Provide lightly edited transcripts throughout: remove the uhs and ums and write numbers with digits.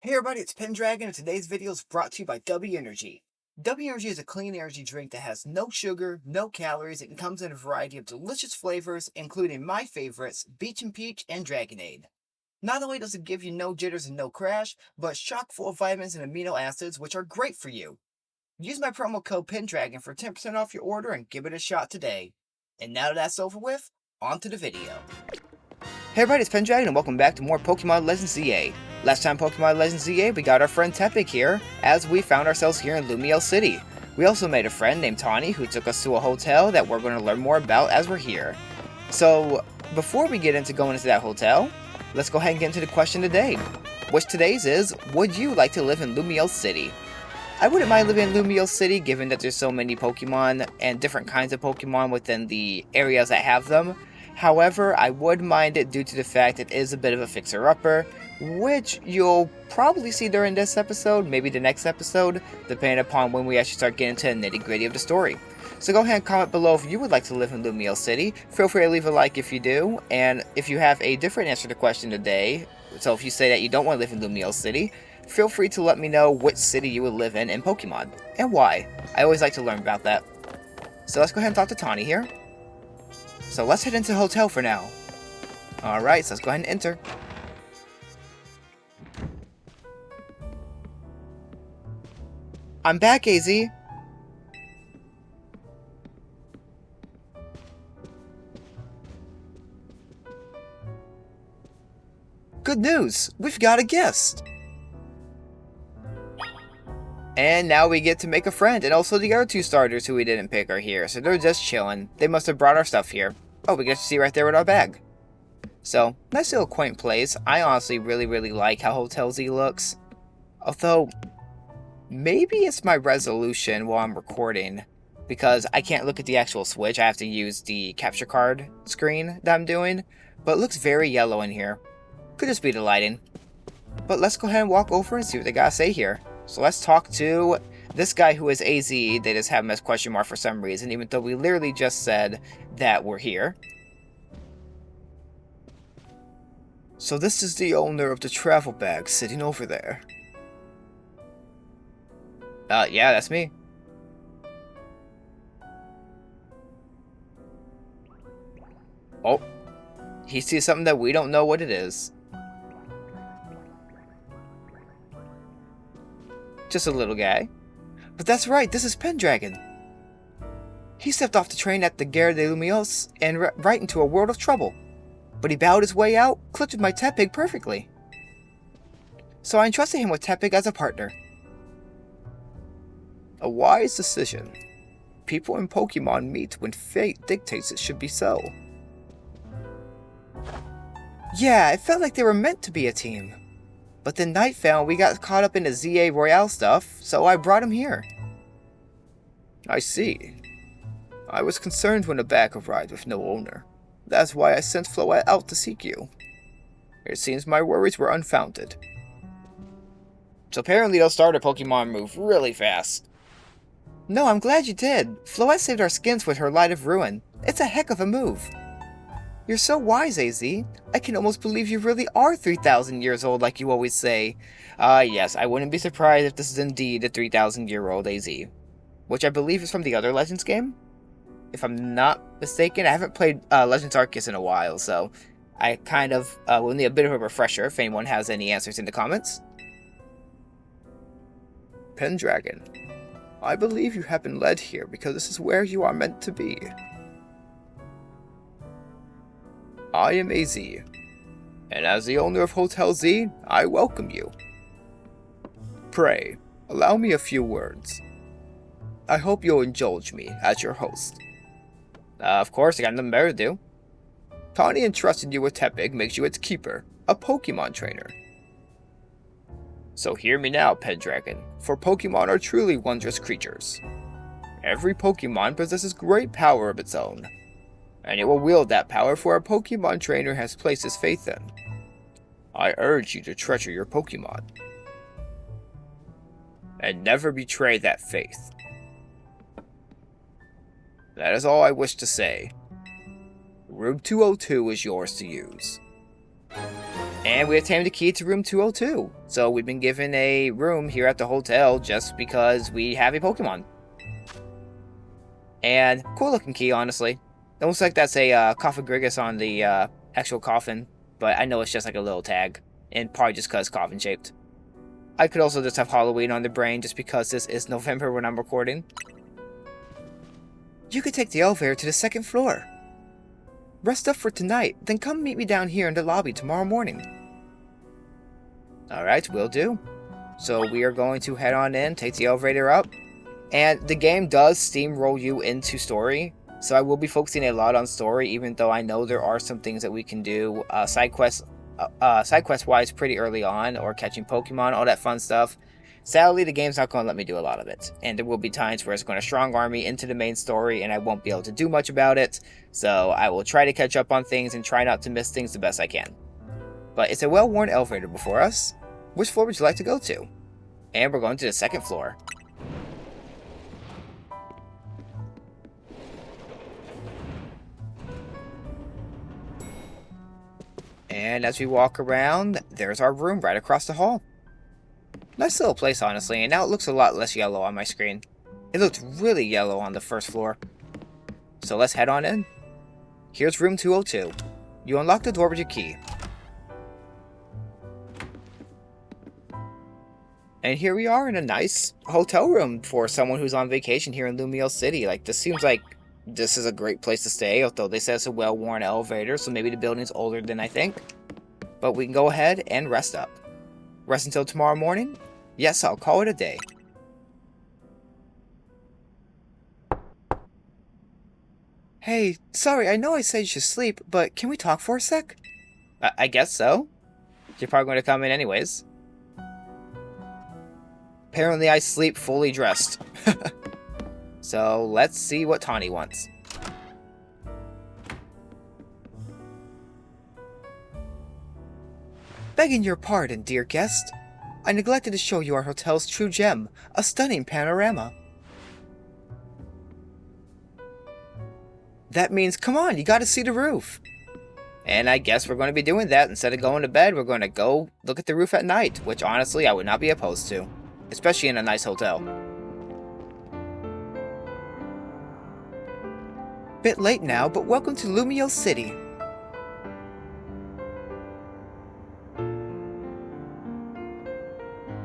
Hey everybody, it's Pendragon, and today's video is brought to you by W Energy. W Energy is a clean energy drink that has no sugar, no calories, and comes in a variety of delicious flavors, including my favorites, Beach and Peach and Dragonade. Not only does it give you no jitters and no crash, but it's chock full of vitamins and amino acids, which are great for you. Use my promo code Pendragon for 10% off your order and give it a shot today. And now that that's over with, on to the video. Hey everybody, it's Pendragon and welcome back to more Pokemon Legends ZA. Last time Pokemon Legends ZA, we got our friend Tepig here, as we found ourselves here in Lumiose City. We also made a friend named Tawny who took us to a hotel that we're going to learn more about as we're here. So, before we get into going into that hotel, let's go ahead and get into the question today. Which today's is, would you like to live in Lumiose City? I wouldn't mind living in Lumiose City given that there's so many Pokemon and different kinds of Pokemon within the areas that have them. However, I would mind it due to the fact it is a bit of a fixer-upper, which you'll probably see during this episode, maybe the next episode, depending upon when we actually start getting to the nitty-gritty of the story. So go ahead and comment below if you would like to live in Lumiose City. Feel free to leave a like if you do, and if you have a different answer to the question today, so if you say that you don't want to live in Lumiose City, feel free to let me know which city you would live in Pokemon, and why. I always like to learn about that. So let's go ahead and talk to Tawny here. So let's head into the hotel for now. Alright, so let's go ahead and enter. I'm back, AZ. Good news! We've got a guest! And now we get to make a friend, and also the other two starters who we didn't pick are here, so they're just chilling. They must have brought our stuff here. Oh, we get to see right there with our bag. So, nice little quaint place. I honestly really like how Hotel Z looks. Although, maybe it's my resolution while I'm recording, because I can't look at the actual Switch. I have to use the capture card screen that I'm doing, but it looks very yellow in here. Could just be the lighting. But let's go ahead and walk over and see what they gotta say here. So let's talk to this guy who is AZ. They just have him as question mark for some reason, even though we literally just said that we're here. So this is the owner of the travel bag sitting over there. Yeah, that's me. Oh, he sees something that we don't know what it is. Just a little guy. But that's right, this is Pendragon. He stepped off the train at the Gare de Lumiose and right into a world of trouble. But he bowed his way out, clipped with my Tepig perfectly. So I entrusted him with Tepig as a partner. A wise decision. People in Pokemon meet when fate dictates it should be so. Yeah, it felt like they were meant to be a team. But then night fell and we got caught up in the ZA Royale stuff, so I brought him here. I see. I was concerned when the bag arrived with no owner. That's why I sent Floette out to seek you. It seems my worries were unfounded. So apparently they'll start a Pokemon move really fast. No, I'm glad you did. Floette saved our skins with her Light of Ruin. It's a heck of a move. You're so wise, AZ. I can almost believe you really are 3,000 years old like you always say. Yes, I wouldn't be surprised if this is indeed a 3,000-year-old AZ. Which I believe is from the other Legends game? If I'm not mistaken, I haven't played Legends Arceus in a while, so I kind of will need a bit of a refresher if anyone has any answers in the comments. Pendragon, I believe you have been led here because this is where you are meant to be. I am AZ, and as the owner of Hotel Z, I welcome you. Pray, allow me a few words. I hope you'll indulge me as your host. Of course, I got nothing better to do. Tawny entrusted you with Tepig makes you its keeper, a Pokemon trainer. So hear me now, Pendragon, for Pokemon are truly wondrous creatures. Every Pokemon possesses great power of its own, and it will wield that power for a Pokemon trainer has placed his faith in. I urge you to treasure your Pokemon, and never betray that faith. That is all I wish to say. Room 202 is yours to use. And we obtained the key to room 202. So we've been given a room here at the hotel just because we have a Pokemon. And cool looking key, honestly. It looks like that's a Coffagrigus on the actual coffin, but I know it's just like a little tag, and probably just because coffin shaped. I could also just have Halloween on the brain just because this is November when I'm recording. You could take the elevator to the 2nd floor. Rest up for tonight, then come meet me down here in the lobby tomorrow morning. Alright, will do. So we are going to head on in, take the elevator up. And the game does steamroll you into story, so I will be focusing a lot on story, even though I know there are some things that we can do side quest wise pretty early on, or catching Pokemon, all that fun stuff. Sadly, the game's not going to let me do a lot of it, and there will be times where it's going to strong arm me into the main story, and I won't be able to do much about it, so I will try to catch up on things and try not to miss things the best I can. But it's a well-worn elevator before us. Which floor would you like to go to? And we're going to the 2nd floor. And as we walk around, there's our room right across the hall. Nice little place, honestly, and now it looks a lot less yellow on my screen. It looked really yellow on the 1st floor. So let's head on in. Here's room 202. You unlock the door with your key. And here we are in a nice hotel room for someone who's on vacation here in Lumiose City. Like, this seems like this is a great place to stay, although they said it's a well-worn elevator, so maybe the building's older than I think. But we can go ahead and rest up. Rest until tomorrow morning? Yes, I'll call it a day. Hey, sorry, I know I said you should sleep, but can we talk for a sec? I guess so. You're probably going to come in anyways. Apparently I sleep fully dressed. So let's see what Tawny wants. Begging your pardon, dear guest. I neglected to show you our hotel's true gem, a stunning panorama. That means, come on, you gotta see the roof. And I guess we're going to be doing that. Instead of going to bed, we're going to go look at the roof at night, which honestly I would not be opposed to. Especially in a nice hotel. Bit late now, but welcome to Lumiose City.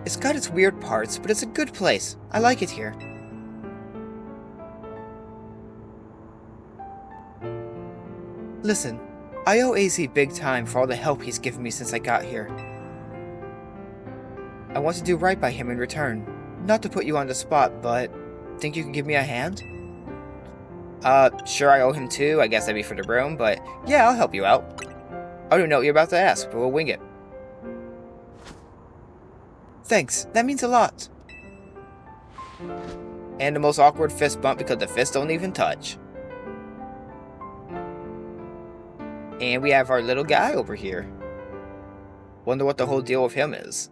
It's got its weird parts, but it's a good place. I like it here. Listen, I owe AZ big time for all the help he's given me since I got here. I want to do right by him in return. Not to put you on the spot, but think you can give me a hand? Sure I owe him too, I guess that'd be for the room, but yeah, I'll help you out. I don't even know what you're about to ask, but we'll wing it. Thanks, that means a lot. And the most awkward fist bump because the fists don't even touch. And we have our little guy over here. Wonder what the whole deal with him is.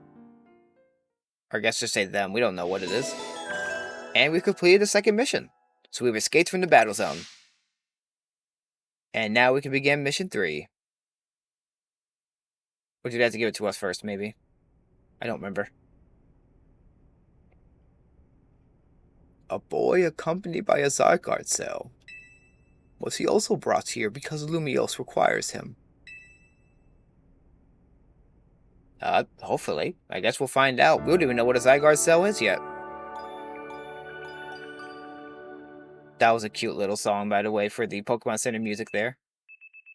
Or I guess just say them, we don't know what it is. And we've completed the 2nd mission. So we've escaped from the battle zone. And now we can begin mission 3. Would you have to give it to us first, maybe? I don't remember. A boy accompanied by a Zygarde cell. Was he also brought here because Lumiose requires him? Hopefully. I guess we'll find out. We don't even know what a Zygarde cell is yet. That was a cute little song, by the way, for the Pokemon Center music there.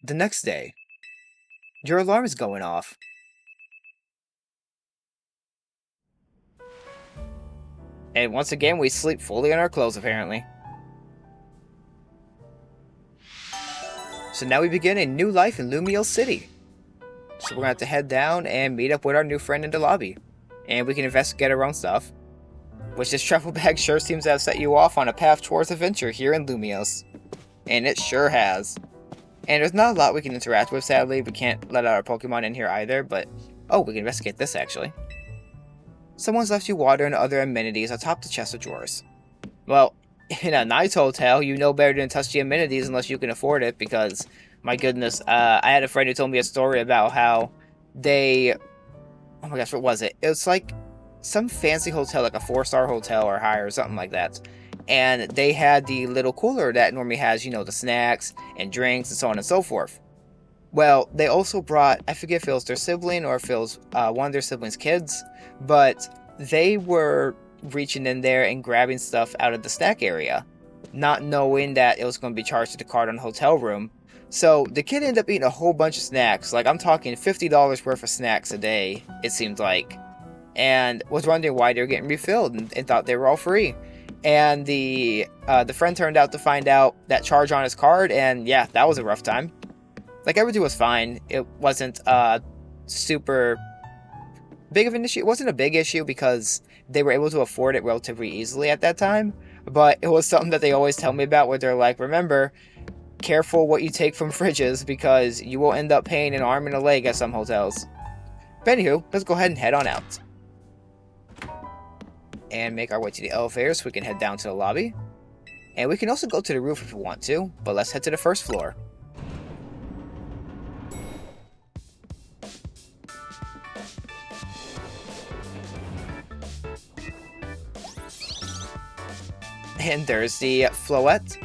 The next day. Your alarm is going off. And once again, we sleep fully in our clothes, apparently. So now we begin a new life in Lumiose City. So we're going to have to head down and meet up with our new friend in the lobby. And we can investigate our own stuff. Which this travel bag sure seems to have set you off on a path towards adventure here in Lumiose. And it sure has. And there's not a lot we can interact with, sadly. We can't let out our Pokemon in here either, but... oh, we can investigate this, actually. Someone's left you water and other amenities atop the chest of drawers. Well, in a nice hotel, you know better than to touch the amenities unless you can afford it, because, my goodness, I had a friend who told me a story about how they, oh my gosh, what was it? It was like some fancy hotel, like a 4-star hotel or higher or something like that. And they had the little cooler that normally has, you know, the snacks and drinks and so on and so forth. Well, they also brought, I forget if it was their sibling or if it was one of their siblings' kids, but they were reaching in there and grabbing stuff out of the snack area, not knowing that it was going to be charged to the card on the hotel room. So the kid ended up eating a whole bunch of snacks, like I'm talking $50 worth of snacks a day, it seemed like, and was wondering why they were getting refilled and thought they were all free. And the friend turned out to find out that charge on his card, and yeah, that was a rough time. Like, everything was fine. It wasn't super big of an issue. It wasn't a big issue because they were able to afford it relatively easily at that time. But it was something that they always tell me about, where they're like, remember, careful what you take from fridges because you will end up paying an arm and a leg at some hotels. But anywho, let's go ahead and head on out. And make our way to the elevator so we can head down to the lobby. And we can also go to the roof if we want to, but let's head to the first floor. And there's the Floette.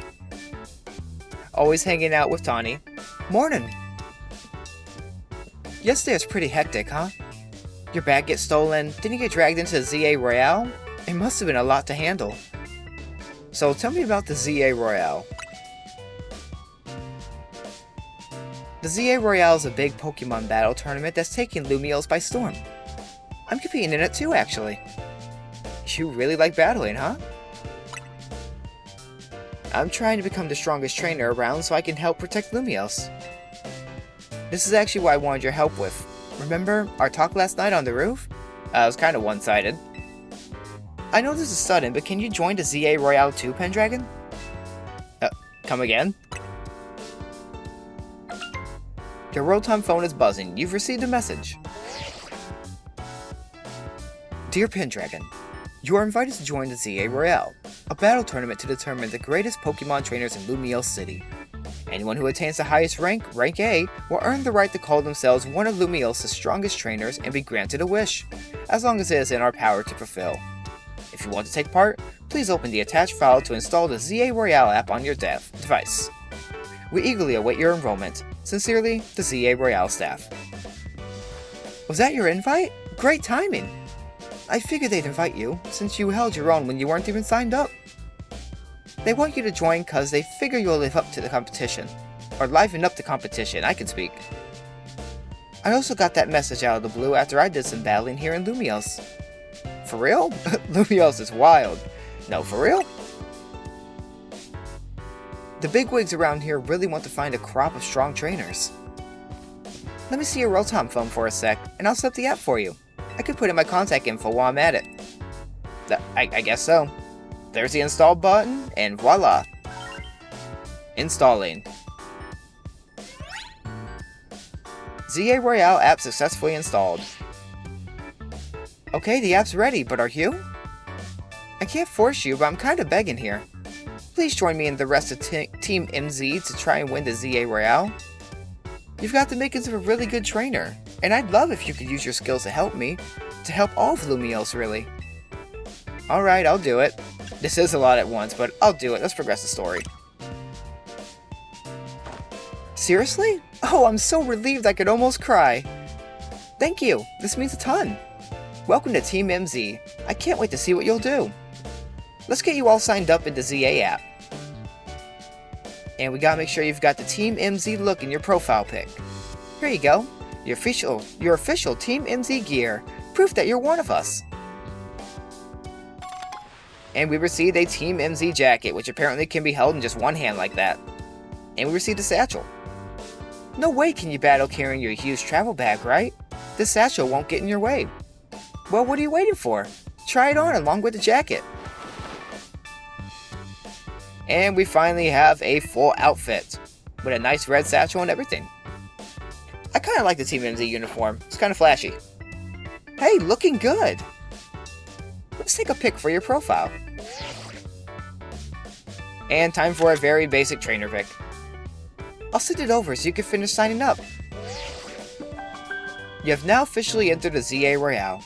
Always hanging out with Tawny. Morning! Yesterday was pretty hectic, huh? Your bag gets stolen, then you get dragged into the ZA Royale? It must have been a lot to handle. So tell me about the ZA Royale. The ZA Royale is a big Pokemon battle tournament that's taking Lumiose by storm. I'm competing in it too, actually. You really like battling, huh? I'm trying to become the strongest trainer around so I can help protect Lumiose. This is actually what I wanted your help with. Remember our talk last night on the roof? It was kind of one-sided. I know this is sudden, but can you join the ZA Royale too, Pendragon? Come again? Your Rotom phone is buzzing. You've received a message. Dear Pendragon, you are invited to join the ZA Royale, a battle tournament to determine the greatest Pokemon trainers in Lumiose City. Anyone who attains the highest rank, rank A, will earn the right to call themselves one of Lumiose's strongest trainers and be granted a wish, as long as it is in our power to fulfill. If you want to take part, please open the attached file to install the ZA Royale app on your device. We eagerly await your enrollment. Sincerely, the ZA Royale staff. Was that your invite? Great timing! I figured they'd invite you, since you held your own when you weren't even signed up. They want you to join cause they figure you'll live up to the competition. Or liven up the competition, I can speak. I also got that message out of the blue after I did some battling here in Lumiose. For real? Lumiose is wild. No, for real? The bigwigs around here really want to find a crop of strong trainers. Let me see your Rotom phone for a sec, and I'll set the app for you. I could put in my contact info while I'm at it. I guess so. There's the install button, and voila! Installing. ZA Royale app successfully installed. Okay, the app's ready, but are you? I can't force you, but I'm kinda begging here. Please join me and the rest of Team MZ to try and win the ZA Royale. You've got the makings of a really good trainer, and I'd love if you could use your skills to help me, to help all of Lumiose, really. Alright, I'll do it. This is a lot at once, but I'll do it. Let's progress the story. Seriously? Oh, I'm so relieved I could almost cry. Thank you. This means a ton. Welcome to Team MZ. I can't wait to see what you'll do. Let's get you all signed up in the ZA app. And we gotta make sure you've got the Team MZ look in your profile pic. Here you go. Your official Team MZ gear. Proof that you're one of us. And we received a Team MZ jacket, which apparently can be held in just one hand like that. And we received a satchel. No way can you battle carrying your huge travel bag, right? This satchel won't get in your way. Well, what are you waiting for? Try it on along with the jacket. And we finally have a full outfit, with a nice red satchel and everything. I kind of like the Team MZ uniform. It's kind of flashy. Hey, looking good! Let's take a pic for your profile. And time for a very basic trainer pic. I'll send it over so you can finish signing up. You have now officially entered the ZA Royale.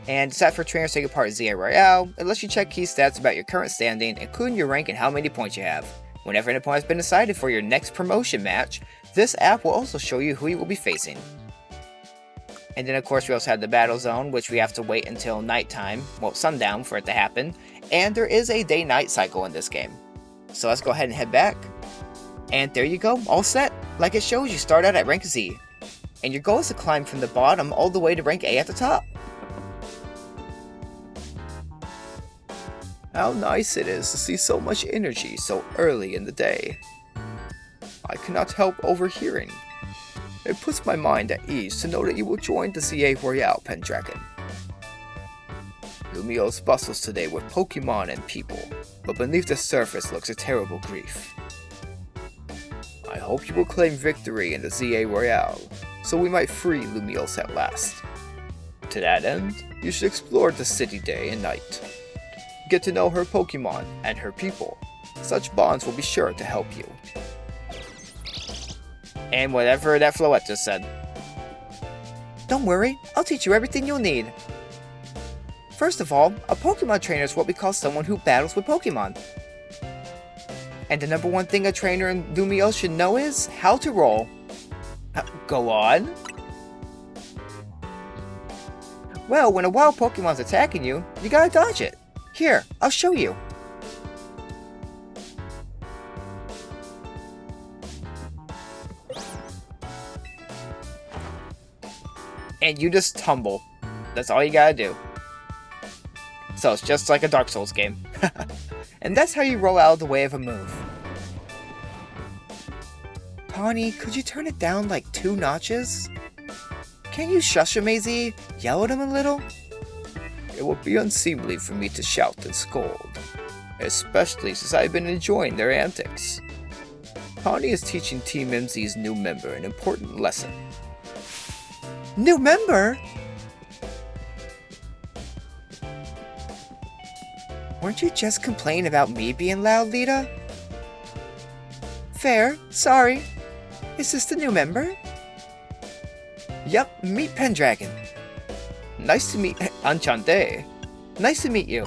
And it's set for trainers taking part in ZA Royale. It lets you check key stats about your current standing, including your rank and how many points you have. Whenever an opponent has been decided for your next promotion match, this app will also show you who you will be facing. And then of course we also have the battle zone, which we have to wait until nighttime, well sundown, for it to happen. And there is a day-night cycle in this game. So let's go ahead and head back. And there you go, all set. Like it shows, you start out at rank Z. And your goal is to climb from the bottom all the way to rank A at the top. How nice it is to see so much energy so early in the day. I cannot help overhearing. It puts my mind at ease to know that you will join the ZA Royale, Pendragon. Lumiose bustles today with Pokémon and people, but beneath the surface lurks a terrible grief. I hope you will claim victory in the ZA Royale, so we might free Lumiose at last. To that end, you should explore the city day and night. Get to know her Pokémon and her people. Such bonds will be sure to help you. And whatever that Floette just said. Don't worry, I'll teach you everything you'll need. First of all, a Pokemon trainer is what we call someone who battles with Pokemon. And the number one thing a trainer in Lumiose should know is how to roll. Go on. Well, when a wild Pokemon's attacking you, you gotta dodge it. Here, I'll show you. And you just tumble. That's all you gotta do. So it's just like a Dark Souls game. And that's how you roll out of the way of a move. Tawny, could you turn it down like 2 notches? Can you shush him, AZ? Yell at him a little? It would be unseemly for me to shout and scold, especially since I've been enjoying their antics. Tawny is teaching Team MZ's new member an important lesson. New member? Weren't you just complaining about me being loud, Lita? Fair, sorry. Is this the new member? Yup, meet Pendragon. Nice to meet Enchante. Nice to meet you.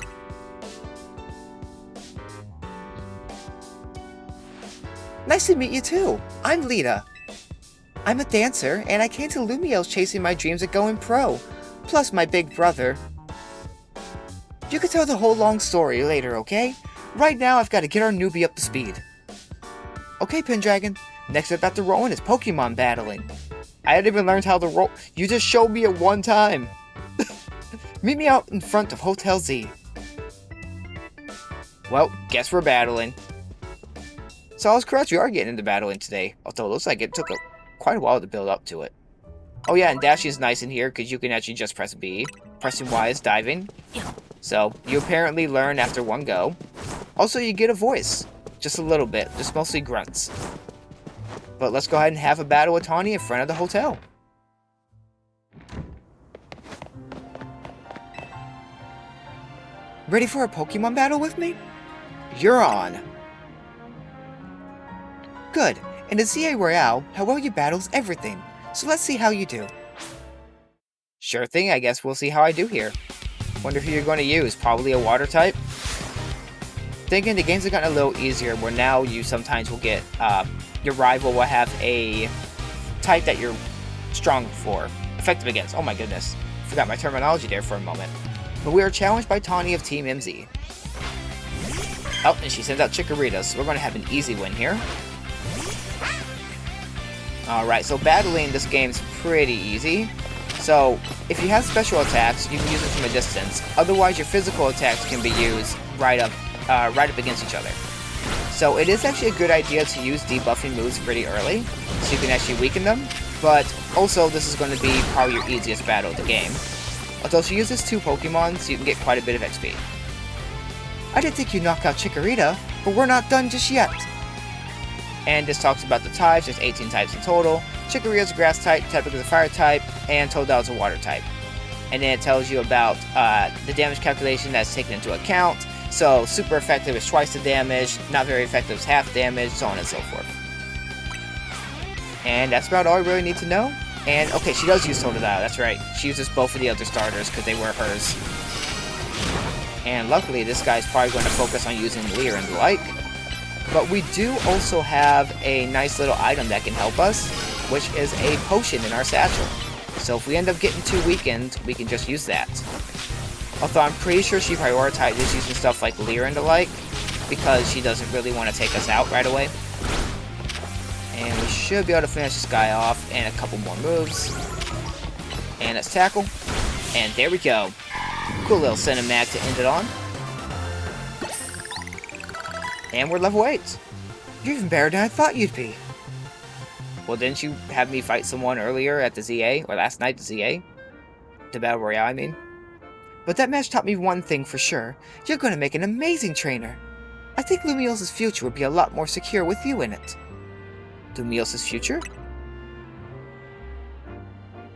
Nice to meet you too. I'm Lita. I'm a dancer, and I came to Lumiose chasing my dreams of going pro, plus my big brother. You can tell the whole long story later, okay? Right now, I've got to get our newbie up to speed. Okay, Pendragon. Next up after rolling is Pokemon battling. I hadn't even learned how to roll. You just showed me it one time. Meet me out in front of Hotel Z. Well, guess we're battling. So I was correct, we are getting into battling today. Although it looks like it took quite a while to build up to it. Oh yeah, and dashing is nice in here because you can actually just press B. Pressing Y is diving. So you apparently learn after one go. Also, you get a voice. Just a little bit, just mostly grunts. But let's go ahead and have a battle with Tawny in front of the hotel. Ready for a Pokemon battle with me? You're on. Good. In the ZA Royale, how well you battle is everything. So let's see how you do. Sure thing, I guess we'll see how I do here. Wonder who you're going to use. Probably a water type? Thinking the games have gotten a little easier where now you sometimes will get, your rival will have a type that you're strong for. Effective against. Oh my goodness. Forgot my terminology there for a moment. But we are challenged by Tawny of Team MZ. Oh, and she sends out Chikorita, so we're going to have an easy win here. Alright, so battling this game's pretty easy. So, if you have special attacks, you can use it from a distance. Otherwise, your physical attacks can be used right up against each other. So it is actually a good idea to use debuffing moves pretty early, so you can actually weaken them. But also, this is going to be probably your easiest battle of the game. Although she uses 2 Pokemon, so you can get quite a bit of XP. I didn't think you'd knock out Chikorita, but we're not done just yet. And this talks about the types. There's 18 types in total. Chikorita's a grass type, Tepig is a fire type, and Totodile is a water type. And then it tells you about the damage calculation that's taken into account. So super effective is twice the damage, not very effective is half damage, so on and so forth. And that's about all I really need to know. And, okay, she does use Totodile, that's right. She uses both of the other starters because they were hers. And luckily, this guy's probably going to focus on using Leer and the like. But we do also have a nice little item that can help us, which is a potion in our satchel. So if we end up getting too weakened, we can just use that. Although I'm pretty sure she prioritizes using stuff like Leer and the like, because she doesn't really want to take us out right away. And we should be able to finish this guy off, and a couple more moves. And let's tackle. And there we go. Cool little cinematic to end it on. And we're level 8. You're even better than I thought you'd be. Well, didn't you have me fight someone earlier at the ZA? Or last night at the ZA? The Battle Royale, I mean. But that match taught me one thing for sure. You're going to make an amazing trainer. I think Lumiose's future would be a lot more secure with you in it. Lumiose's future?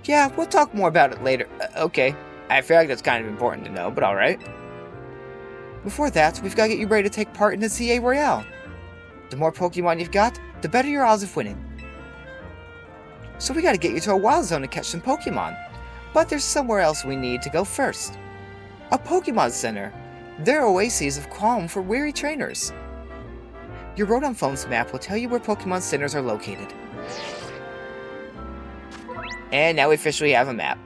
Yeah, we'll talk more about it later. Okay. I feel like that's kind of important to know, but alright. Before that, we've got to get you ready to take part in the ZA Royale. The more Pokemon you've got, the better your odds of winning. So we got to get you to a wild zone to catch some Pokemon. But there's somewhere else we need to go first. A Pokemon Center. They're oases of calm for weary trainers. Your Rotom phone's map will tell you where Pokemon Centers are located. And now we officially have a map.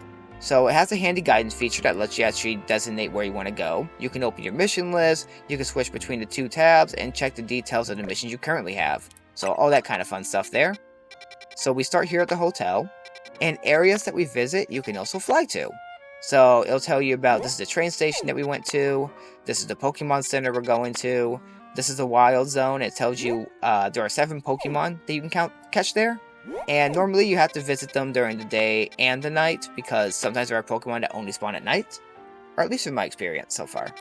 So it has a handy guidance feature that lets you actually designate where you want to go. You can open your mission list, you can switch between the two tabs, and check the details of the missions you currently have. So all that kind of fun stuff there. So we start here at the hotel, and areas that we visit you can also fly to. So it'll tell you about this is the train station that we went to, this is the Pokemon Center we're going to, this is the Wild Zone. It tells you there are 7 Pokemon that you can catch there. And normally you have to visit them during the day and the night, because sometimes there are Pokemon that only spawn at night. Or at least in my experience so far.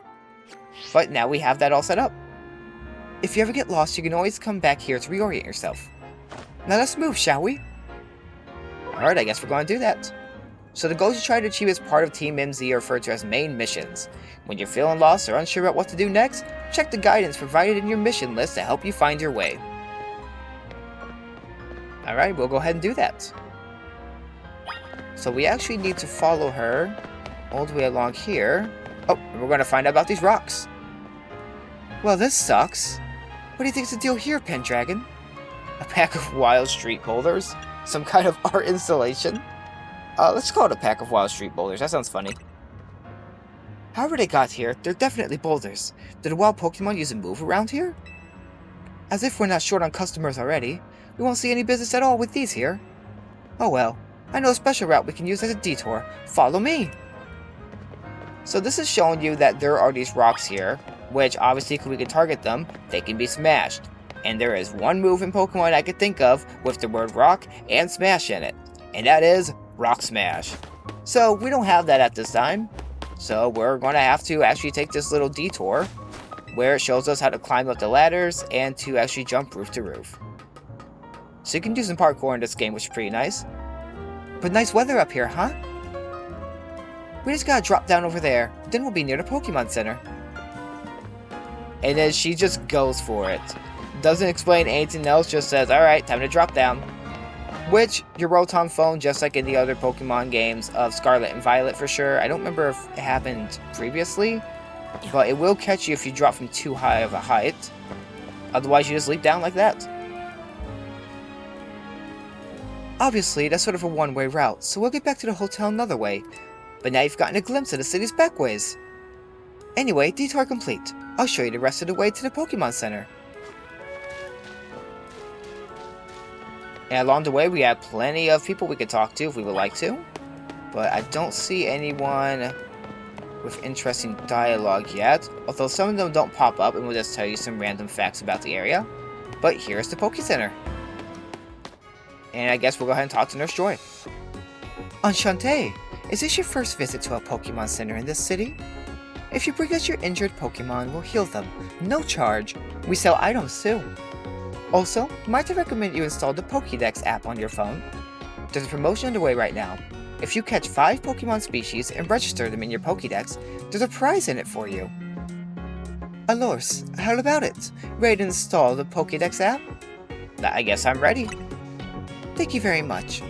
But now we have that all set up. If you ever get lost, you can always come back here to reorient yourself. Now let's move, shall we? Alright, I guess we're going to do that. So the goals you try to achieve as part of Team MZ are referred to as main missions. When you're feeling lost or unsure about what to do next, check the guidance provided in your mission list to help you find your way. Alright, we'll go ahead and do that. So we actually need to follow her all the way along here. Oh, and we're going to find out about these rocks. Well, this sucks. What do you think's the deal here, Pendragon? A pack of wild street boulders? Some kind of art installation? Let's call it a pack of wild street boulders. That sounds funny. However they got here, they're definitely boulders. Do the wild Pokemon use a move around here? As if we're not short on customers already. We won't see any business at all with these here. Oh well. I know a special route we can use as a detour. Follow me! So this is showing you that there are these rocks here, which obviously if we can target them, they can be smashed. And there is one move in Pokemon I could think of with the word rock and smash in it. And that is Rock Smash. So we don't have that at this time. So we're going to have to actually take this little detour where it shows us how to climb up the ladders and to actually jump roof to roof. So you can do some parkour in this game, which is pretty nice. But nice weather up here, huh? We just gotta drop down over there, then we'll be near the Pokemon Center. And then she just goes for it. Doesn't explain anything else, just says, alright, time to drop down. Which, your Rotom phone, just like in the other Pokemon games of Scarlet and Violet for sure. I don't remember if it happened previously, but it will catch you if you drop from too high of a height. Otherwise, you just leap down like that. Obviously, that's sort of a one-way route, so we'll get back to the hotel another way. But now you've gotten a glimpse of the city's backways. Anyway, detour complete. I'll show you the rest of the way to the Pokemon Center. And along the way, we have plenty of people we could talk to if we would like to. But I don't see anyone with interesting dialogue yet. Although some of them don't pop up and we'll just tell you some random facts about the area. But here's the Poké Center. And I guess we'll go ahead and talk to Nurse Joy. Enchanté! Is this your first visit to a Pokemon Center in this city? If you bring us your injured Pokemon, we'll heal them. No charge. We sell items too. Also, might I recommend you install the Pokédex app on your phone? There's a promotion underway right now. If you catch 5 Pokemon species and register them in your Pokédex, there's a prize in it for you. Alors, how about it? Ready to install the Pokédex app? I guess I'm ready. Thank you very much.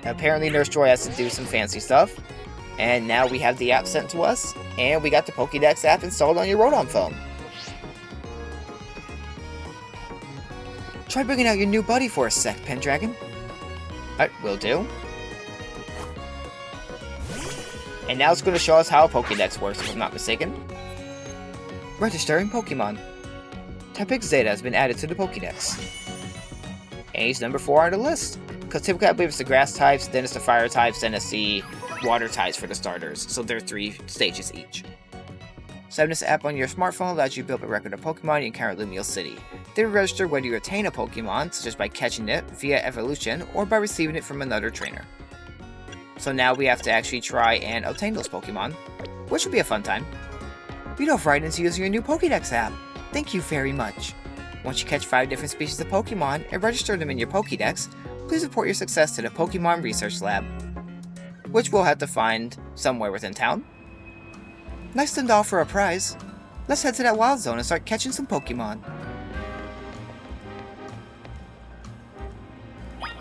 Apparently Nurse Joy has to do some fancy stuff. And now we have the app sent to us, and we got the Pokédex app installed on your Rotom phone. Try bringing out your new buddy for a sec, Pendragon. Alright, will do. And now it's going to show us how a Pokédex works, if I'm not mistaken. Registering Pokemon. Typix Zeta has been added to the Pokédex. And he's number 4 on the list. Because typically I believe it's the grass types, then it's the fire types, then it's the water types for the starters. So there are 3 stages each. Setting this app on your smartphone allows you to build a record of Pokemon you encounter in Lumiose City. They will register whether you attain a Pokemon, such as by catching it via evolution, or by receiving it from another trainer. So now we have to actually try and obtain those Pokemon, which will be a fun time. You dove right into using your new Pokédex app. Thank you very much. Once you catch 5 different species of Pokemon and register them in your Pokédex, please report your success to the Pokemon Research Lab, which we'll have to find somewhere within town. Nice to offer a prize. Let's head to that wild zone and start catching some Pokemon.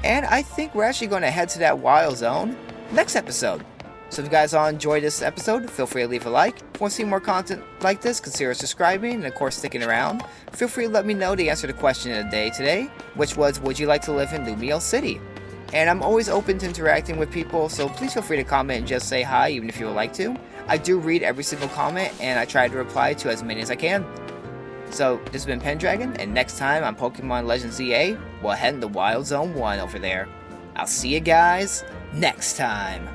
And I think we're actually going to head to that wild zone next episode. So if you guys all enjoyed this episode, feel free to leave a like. If you want to see more content like this, consider subscribing and of course sticking around. Feel free to let me know the answer to the question of the day today, which was, would you like to live in Lumiose City? And I'm always open to interacting with people, so please feel free to comment and just say hi, even if you would like to. I do read every single comment, and I try to reply to as many as I can. So, this has been Pendragon, and next time on Pokemon Legends EA, we'll head into Wild Zone 1 over there. I'll see you guys next time.